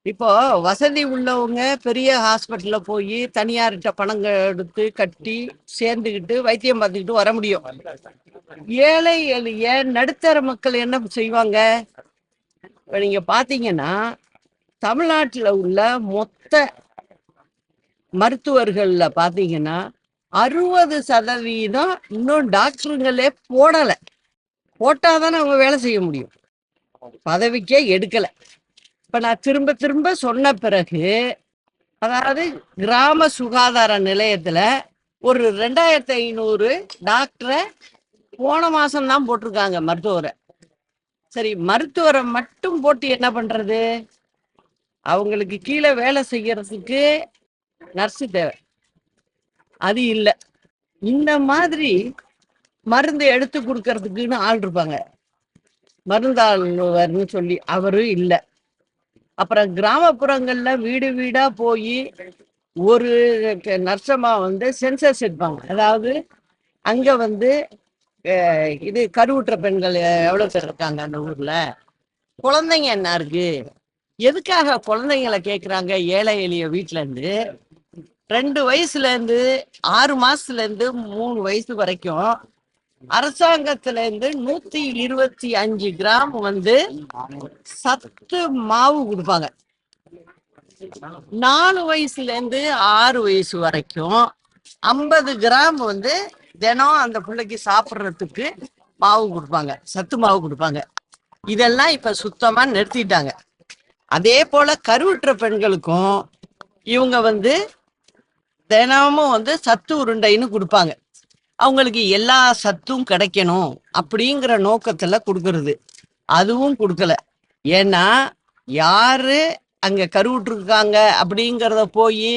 இப்போ வசதி உள்ளவங்க பெரிய ஹாஸ்பிட்டல்ல போய் தனியார்கிட்ட பணம் எடுத்து கட்டி சேர்ந்துக்கிட்டு வைத்தியம் பார்த்துக்கிட்டு வர முடியும். ஏழை எளிய நடுத்தர மக்கள் என்ன செய்வாங்க? இப்போ நீங்க பார்த்தீங்கன்னா தமிழ்நாட்டில் உள்ள மொத்த மருத்துவர்கள்ல பார்த்தீங்கன்னா 60% இன்னும் டாக்டருங்களே போடலை. போட்டாதானே அவங்க வேலை செய்ய முடியும். பதவிக்கே எடுக்கலை. இப்போ நான் திரும்ப திரும்ப சொன்ன பிறகு, அதாவது கிராம சுகாதார நிலையத்தில் ஒரு 2500 டாக்டரை போன மாதம்தான் போட்டிருக்காங்க மருத்துவரை. சரி, மருத்துவரை மட்டும் போட்டு என்ன பண்ணுறது? அவங்களுக்கு கீழே வேலை செய்யறதுக்கு நர்ஸு தேவை, அது இல்லை. இந்த மாதிரி மருந்து எடுத்து கொடுக்கறதுக்குன்னு ஆள் இருப்பாங்க, மருந்தாளுவர்னு சொல்லி, அவரும் இல்லை. அப்புறம் கிராமப்புறங்கள்ல வீடு வீடா போய் ஒரு நர்சமா சென்சஸ் எடுப்பாங்க. அதாவது அங்க இது கருவுற்ற பெண்கள் எவ்வளவு பேர் இருக்காங்க அந்த ஊர்ல, குழந்தைங்க என்ன இருக்கு, எதுக்காக குழந்தைங்களை கேட்குறாங்க? ஏழை எளிய வீட்டுல இருந்து 2 வயசுல இருந்து 6 மாசத்துல இருந்து 3 வயசு வரைக்கும் அரசாங்கத்துல இருந்து 125 கிராம் சத்து மாவு கொடுப்பாங்க. 4 வயசுல இருந்து 6 வயசு வரைக்கும் 50 கிராம் தினம் அந்த பிள்ளைக்கு சாப்பிட்றதுக்கு மாவு கொடுப்பாங்க, சத்து மாவு கொடுப்பாங்க. இதெல்லாம் இப்ப சுத்தமா நிறுத்திட்டாங்க. அதே போல கருவுற்ற பெண்களுக்கும் இவங்க தினமும் சத்து உருண்டைன்னு கொடுப்பாங்க. அவங்களுக்கு எல்லா சத்தும் கிடைக்கணும் அப்படிங்கிற நோக்கத்துல கொடுக்கறது. அதுவும் கொடுக்கல. ஏன்னா யாரு அங்க கருவுற்றிருக்காங்க அப்படிங்கிறத போய்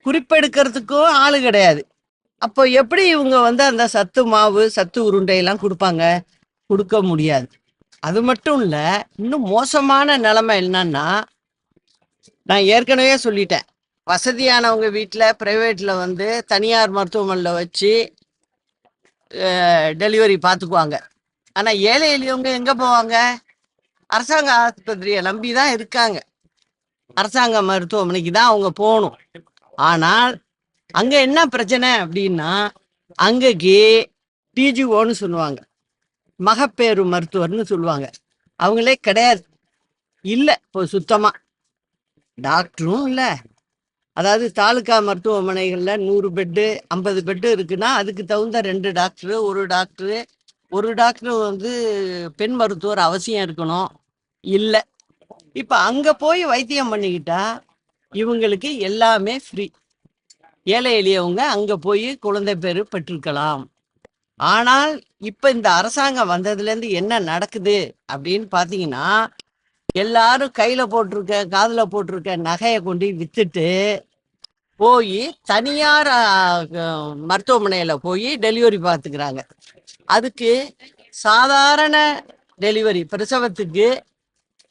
குறிப்பெடுக்கிறதுக்கும் ஆளு கிடையாது. அப்போ எப்படி இவங்க அந்த சத்து மாவு சத்து உருண்டையெல்லாம் கொடுப்பாங்க? கொடுக்க முடியாது. அது மட்டும் இல்ல, இன்னும் மோசமான நிலைமை என்னன்னா, நான் ஏற்கனவே சொல்லிட்டேன், வசதியானவங்க வீட்டில் பிரைவேட்ல தனியார் மருத்துவமனையில் வச்சு டெலிவரி பார்த்துக்குவாங்க. ஆனால் ஏழை எளியவங்க எங்கே போவாங்க? அரசாங்க ஆஸ்பத்திரியை நம்பி தான் இருக்காங்க. அரசாங்க மருத்துவமனைக்கு தான் அவங்க போகணும். ஆனால் அங்கே என்ன பிரச்சனை அப்படின்னா, அங்கேக்கு டிஜிஓன்னு சொல்லுவாங்க, மகப்பேறு மருத்துவர்னு சொல்லுவாங்க, அவங்களே கிடையாது. இல்லை, இப்போ சுத்தமாக டாக்டரும் இல்லை. அதாவது தாலுக்கா மருத்துவமனைகளில் 100 பெட்டு 50 பெட்டு இருக்குன்னா அதுக்கு தகுந்த 2 டாக்டரு, ஒரு டாக்டர் பெண் மருத்துவர் அவசியம் இருக்கணும். இல்லை, இப்போ அங்கே போய் வைத்தியம் பண்ணிக்கிட்டா இவங்களுக்கு எல்லாமே ஃப்ரீ. ஏழை எளியவங்க அங்கே போய் குழந்தை பேர் பெற்றிருக்கலாம். ஆனால் இப்போ இந்த அரசாங்கம் வந்ததுலேருந்து என்ன நடக்குது அப்படின்னு பார்த்தீங்கன்னா, எல்லாரும் கையில் போட்டிருக்க காதில் போட்டிருக்க நகையை கொண்டு விற்றுட்டு போய் தனியார் மருத்துவமனையில் போய் டெலிவரி பார்த்துக்கிறாங்க. அதுக்கு சாதாரண டெலிவரி பிரசவத்துக்கு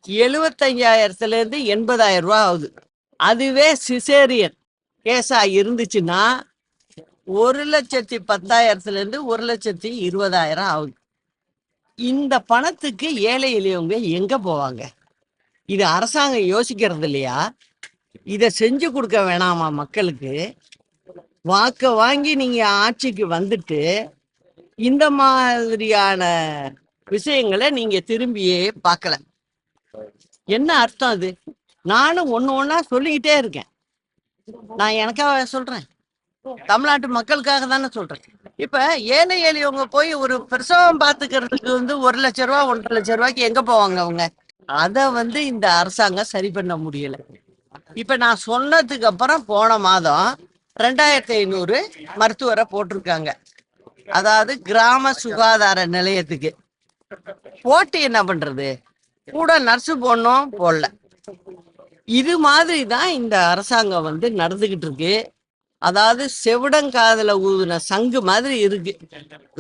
75,000 80,000 ரூபா ஆகுது. அதுவே சிசேரியன் கேஸா இருந்துச்சுன்னா 1,10,000 1,20,000 ஆகுது. இந்த பணத்துக்கு ஏழை எளியவங்க எங்க போவாங்க? இது அரசாங்கம் யோசிக்கிறது இல்லையா? இதை செஞ்சு கொடுக்க வேணாமா மக்களுக்கு? வாக்க வாங்கி நீங்க ஆட்சிக்கு வந்துட்டு இந்த மாதிரியான விஷயங்களை நீங்க திரும்பியே பார்க்கல. என்ன அர்த்தம் அது? நானும் ஒண்ணா சொல்லிக்கிட்டே இருக்கேன். நான் எனக்காக சொல்றேன், தமிழ்நாட்டு மக்களுக்காக தானே சொல்றேன். இப்ப ஏழை எளியவங்க போய் ஒரு பிரசவம் பார்த்துக்கிறதுக்கு 1,00,000 ரூபா 1,50,000 ரூபாய்க்கு எங்க போவாங்க அவங்க? அதை இந்த அரசாங்கம் சரி பண்ண முடியல. இப்ப நான் சொன்னதுக்கு அப்புறம் போன மாதம் 2,500 மருத்துவரை போட்டிருக்காங்க. அதாவது கிராம சுகாதார நிலையத்துக்கு போட்டு என்ன பண்றது? கூட நர்ஸு போடணும், போடல. இது மாதிரி தான் இந்த அரசாங்கம் நடந்துகிட்டு இருக்கு. அதாவது செவிடங்காதல ஊதுன சங்கு மாதிரி இருக்கு.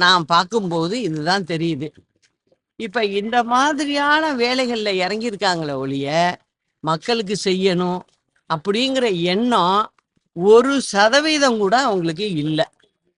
நான் பார்க்கும்போது இதுதான் தெரியுது. இப்ப இந்த மாதிரியான வேலைகள்ல இறங்கியிருக்காங்களே ஒழிய மக்களுக்கு செய்யணும் அப்படிங்கிற எண்ணம் 1% கூட அவங்களுக்கு இல்லை.